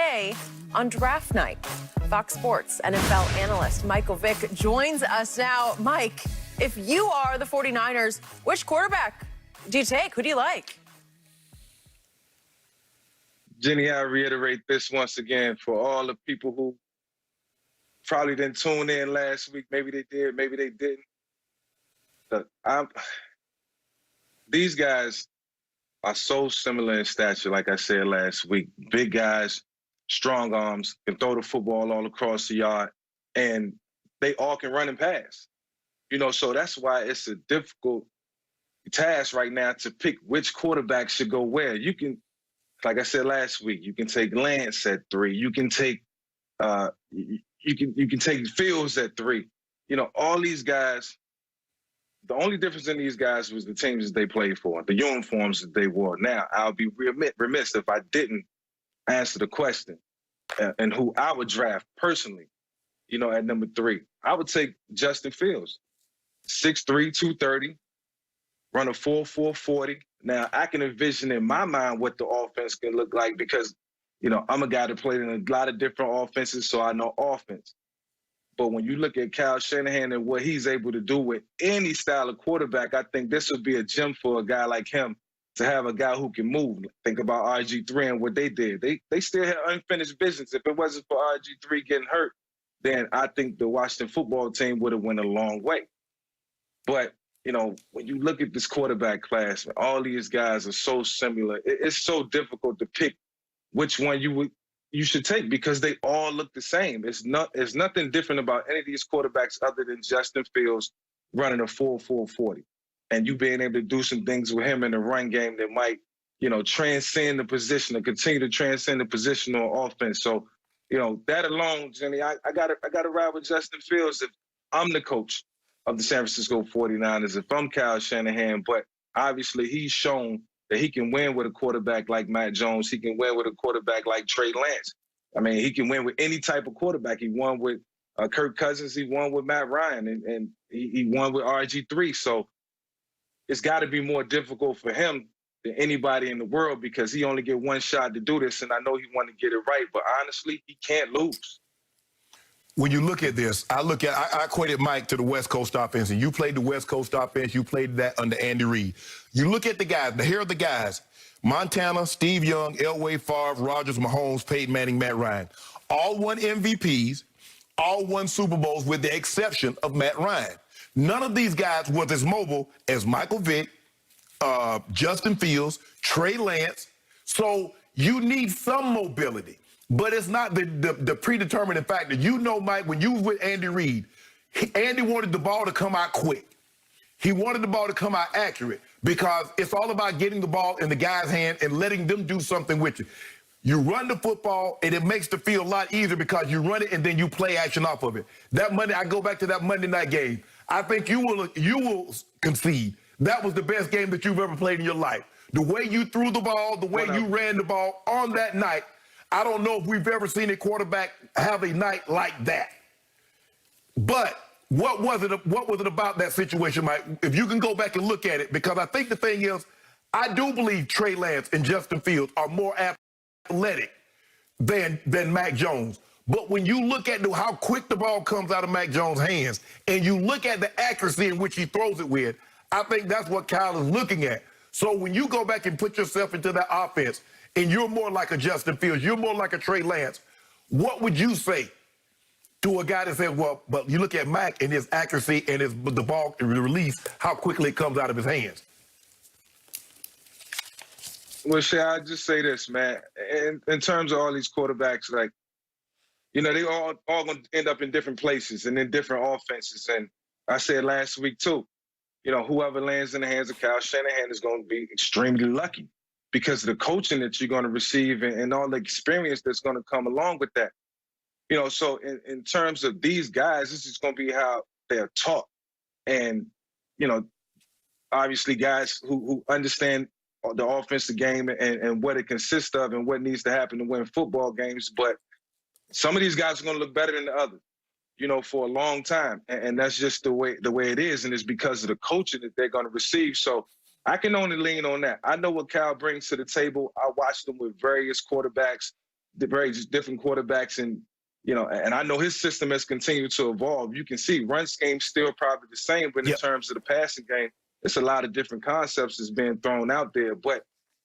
today on draft night. Fox Sports NFL analyst Michael Vick joins us now. Mike, if you are the 49ers, which quarterback do you take? Who do you like? Jenny, I reiterate this once again for all the people who probably didn't tune in last week. Maybe they did, maybe they didn't. But these guys are so similar in stature, like I said last week. Big guys, strong arms, can throw the football all across the yard, and they all can run and pass. So that's why it's a difficult task right now to pick which quarterback should go where. You can, like I said last week, you can take Lance at 3. You can take you can take Fields at 3. All these guys. The only difference in these guys was the teams that they played for, the uniforms that they wore. Now, I'll be remiss if I didn't answer the question and who I would draft personally, at number 3. I would take Justin Fields, 6'3", 230, run a 4.40. Now, I can envision in my mind what the offense can look like because, I'm a guy that played in a lot of different offenses, so I know offense. But when you look at Kyle Shanahan and what he's able to do with any style of quarterback, I think this would be a gem for a guy like him to have a guy who can move. Think about RG3 and what they did. They still had unfinished business. If it wasn't for RG3 getting hurt, then I think the Washington football team would have went a long way. But, when you look at this quarterback class, all these guys are so similar. It's so difficult to pick which one you should take because they all look the same. It's nothing different about any of these quarterbacks other than Justin Fields running a 4.40 and you being able to do some things with him in the run game that might, transcend the position and continue to transcend the position on offense. So, that alone, Jenny, I gotta ride with Justin Fields if I'm the coach of the San Francisco 49ers, if I'm Kyle Shanahan, but obviously he's shown that he can win with a quarterback like Matt Jones. He can win with a quarterback like Trey Lance. I mean, he can win with any type of quarterback. He won with Kirk Cousins. He won with Matt Ryan, and he won with RG3. So it's got to be more difficult for him than anybody in the world because he only get one shot to do this, and I know he want to get it right. But honestly, he can't lose. When you look at this, I equated Mike to the West Coast offense, and you played the West Coast offense. You played that under Andy Reid. You look at the guys. Here are the guys: Montana, Steve Young, Elway, Favre, Rodgers, Mahomes, Peyton Manning, Matt Ryan. All won MVPs, all won Super Bowls with the exception of Matt Ryan. None of these guys was as mobile as Michael Vick, Justin Fields, Trey Lance. So you need some mobility. But it's not the predetermining factor. Mike, when you was with Andy Reid, Andy wanted the ball to come out quick. He wanted the ball to come out accurate because it's all about getting the ball in the guy's hand and letting them do something with you. You run the football, and it makes the field a lot easier because you run it and then you play action off of it. I go back to that Monday night game. I think you will concede that was the best game that you've ever played in your life. The way you threw the ball, the way you ran the ball on that night, I don't know if we've ever seen a quarterback have a night like that. But what was it about that situation, Mike? If you can go back and look at it, because I think the thing is, I do believe Trey Lance and Justin Fields are more athletic than Mac Jones. But when you look at how quick the ball comes out of Mac Jones' hands, and you look at the accuracy in which he throws it with, I think that's what Kyle is looking at. So when you go back and put yourself into that offense, and you're more like a Justin Fields, you're more like a Trey Lance, what would you say to a guy that says, well, but you look at Mac and his accuracy and the ball release, how quickly it comes out of his hands? Well, Shay, I'll just say this, man. In terms of all these quarterbacks, like, they all going to end up in different places and in different offenses. And I said last week, too, whoever lands in the hands of Kyle Shanahan is going to be extremely lucky, because of the coaching that you're going to receive and all the experience that's going to come along with that. So in terms of these guys, this is going to be how they're taught. And, obviously guys who understand the offensive game and what it consists of and what needs to happen to win football games. But some of these guys are going to look better than the others, for a long time. And that's just the way it is. And it's because of the coaching that they're going to receive. So I can only lean on that. I know what Kyle brings to the table. I watched him with various quarterbacks. very different quarterbacks, and and I know his system has continued to evolve. You can see run game's still probably the same, but in terms of the passing game, it's a lot of different concepts that's being thrown out there. But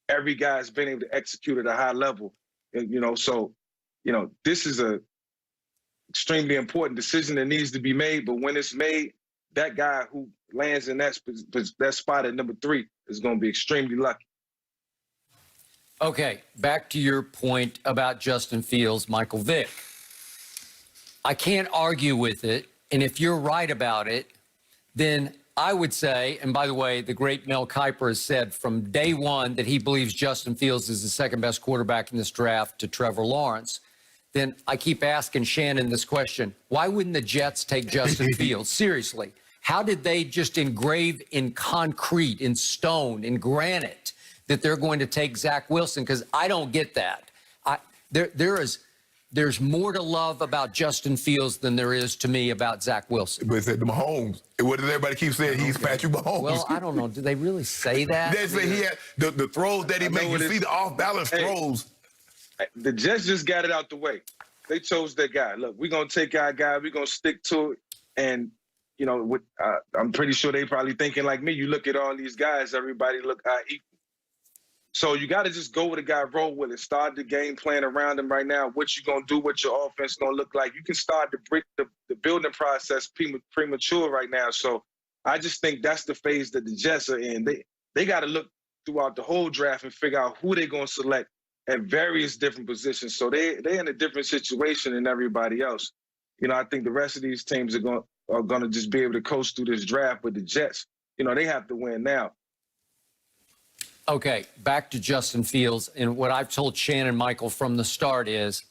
every guy's been able to execute at a high level, and so this is a extremely important decision that needs to be made. But when it's made, that guy who lands in that spot at number 3 is going to be extremely lucky. Okay, back to your point about Justin Fields, Michael Vick. I can't argue with it, and if you're right about it, then I would say, and by the way, the great Mel Kiper has said from day one that he believes Justin Fields is the second best quarterback in this draft to Trevor Lawrence. Then I keep asking Shannon this question: why wouldn't the Jets take Justin Fields? Seriously, how did they just engrave in concrete, in stone, in granite that they're going to take Zach Wilson? Because I don't get that. There's more to love about Justin Fields than there is to me about Zach Wilson. But said the Mahomes. What does everybody keep saying? He's Patrick Mahomes. Well, I don't know. Do they really say that? They say he had the throws that he makes. You see the off-balance throws. The Jets just got it out the way. They chose their guy. Look, we're going to take our guy. We're going to stick to it. And, I'm pretty sure they probably thinking like me. You look at all these guys, everybody look equal. So you got to just go with a guy, roll with it. Start the game plan around him right now. What you going to do, what your offense going to look like. You can start the building process premature right now. So I just think that's the phase that the Jets are in. They got to look throughout the whole draft and figure out who they're going to select at various different positions. So they're in a different situation than everybody else. I think the rest of these teams are going to just be able to coast through this draft. But the Jets, they have to win now. Okay, back to Justin Fields. And what I've told Shannon Michael from the start is,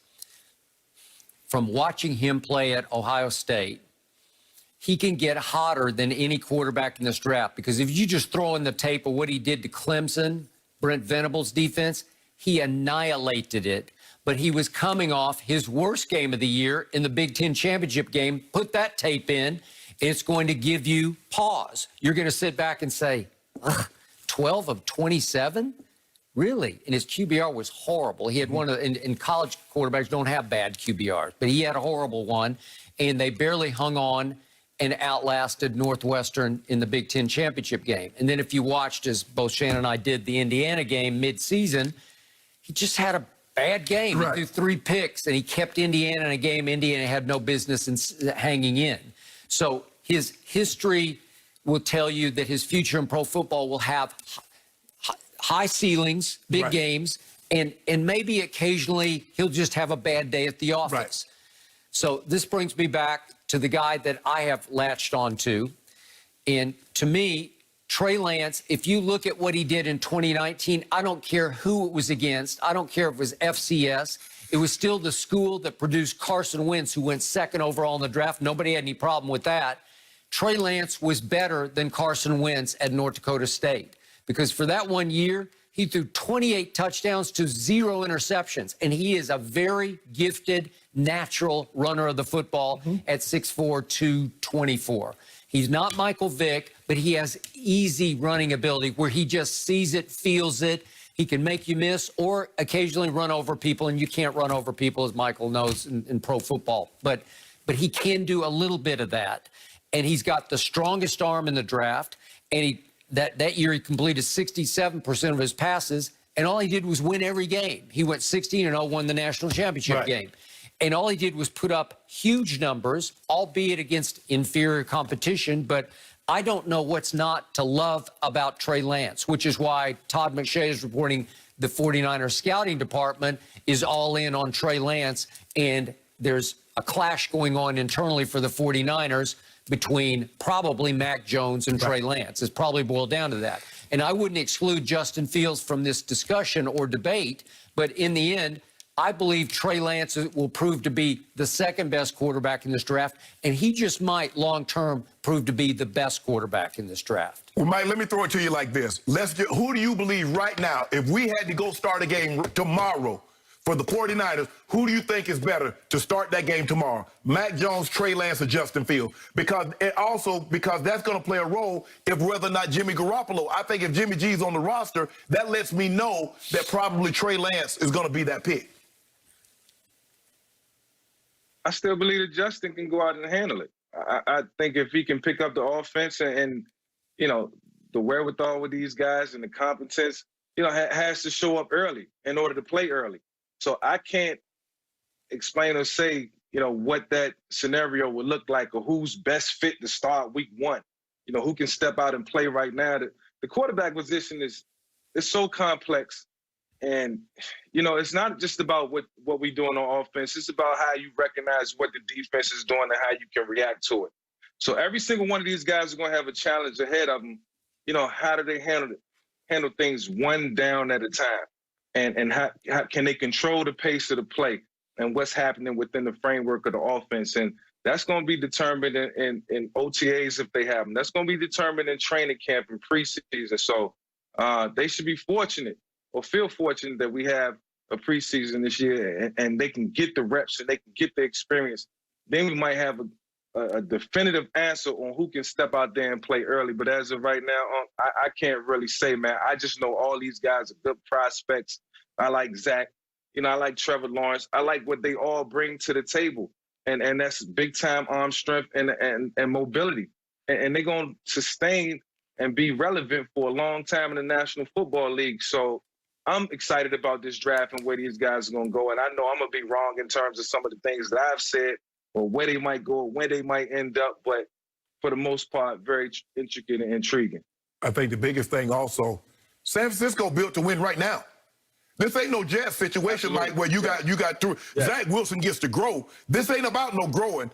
from watching him play at Ohio State, he can get hotter than any quarterback in this draft. Because if you just throw in the tape of what he did to Clemson, Brent Venables' defense, he annihilated it. But he was coming off his worst game of the year in the Big Ten championship game. Put that tape in. It's going to give you pause. You're going to sit back and say, ugh, 12 of 27? Really? And his QBR was horrible. He had one of, in college quarterbacks don't have bad QBRs, but he had a horrible one. And they barely hung on and outlasted Northwestern in the Big Ten championship game. And then if you watched, as both Shannon and I did, the Indiana game mid-season, he just had a bad game. Right. He threw 3 picks, and he kept Indiana in a game Indiana had no business in hanging in. So his history will tell you that his future in pro football will have high ceilings, big games, and maybe occasionally he'll just have a bad day at the office. Right. So this brings me back to the guy that I have latched on to. And to me, Trey Lance, if you look at what he did in 2019, I don't care who it was against. I don't care if it was FCS. It was still the school that produced Carson Wentz, who went 2nd overall in the draft. Nobody had any problem with that. Trey Lance was better than Carson Wentz at North Dakota State, because for that 1 year, he threw 28 touchdowns to 0 interceptions. And he is a very gifted, natural runner of the football at 6'4", 224. He's not Michael Vick, but he has easy running ability where he just sees it, feels it. He can make you miss or occasionally run over people, and you can't run over people, as Michael knows, in pro football. But he can do a little bit of that. And he's got the strongest arm in the draft. And that year he completed 67% of his passes, and all he did was win every game. He went 16-0, won the national championship game. And all he did was put up huge numbers, albeit against inferior competition. But I don't know what's not to love about Trey Lance, which is why Todd McShay is reporting the 49ers scouting department is all in on Trey Lance. And there's a clash going on internally for the 49ers between probably Mac Jones and Trey Lance. It's probably boiled down to that. And I wouldn't exclude Justin Fields from this discussion or debate, but in the end, I believe Trey Lance will prove to be the second best quarterback in this draft, and he just might long-term prove to be the best quarterback in this draft. Well, Mike, let me throw it to you like this. Who do you believe right now, if we had to go start a game tomorrow for the 49ers, who do you think is better to start that game tomorrow? Mac Jones, Trey Lance, or Justin Fields? Because that's going to play a role if whether or not Jimmy Garoppolo. I think if Jimmy G's on the roster, that lets me know that probably Trey Lance is going to be that pick. I still believe that Justin can go out and handle it. I think if he can pick up the offense and you know, the wherewithal with these guys and the competence, you know, has to show up early in order to play early. So I can't explain or say, you know, what that scenario would look like or who's best fit to start week 1. You know, who can step out and play right now. The quarterback position is so complex. And, you know, it's not just about what we doing on offense. It's about how you recognize what the defense is doing and how you can react to it. So every single one of these guys are going to have a challenge ahead of them. You know, how do they handle things one down at a time? And how can they control the pace of the play and what's happening within the framework of the offense? And that's going to be determined in OTAs if they have them. That's going to be determined in training camp and preseason. So they should be fortunate or feel fortunate that we have a preseason this year and they can get the reps and they can get the experience. Then we might have a definitive answer on who can step out there and play early. But as of right now, I can't really say, man. I just know all these guys are good prospects. I like Zach. You know, I like Trevor Lawrence. I like what they all bring to the table. And that's big-time arm strength and mobility. And they're going to sustain and be relevant for a long time in the National Football League. So I'm excited about this draft and where these guys are going to go. And I know I'm going to be wrong in terms of some of the things that I've said or where they might go, where they might end up. But for the most part, very intricate and intriguing. I think the biggest thing also, San Francisco built to win right now. This ain't no Jets situation, Mike, where you got through. Yeah. Zach Wilson gets to grow. This ain't about no growing.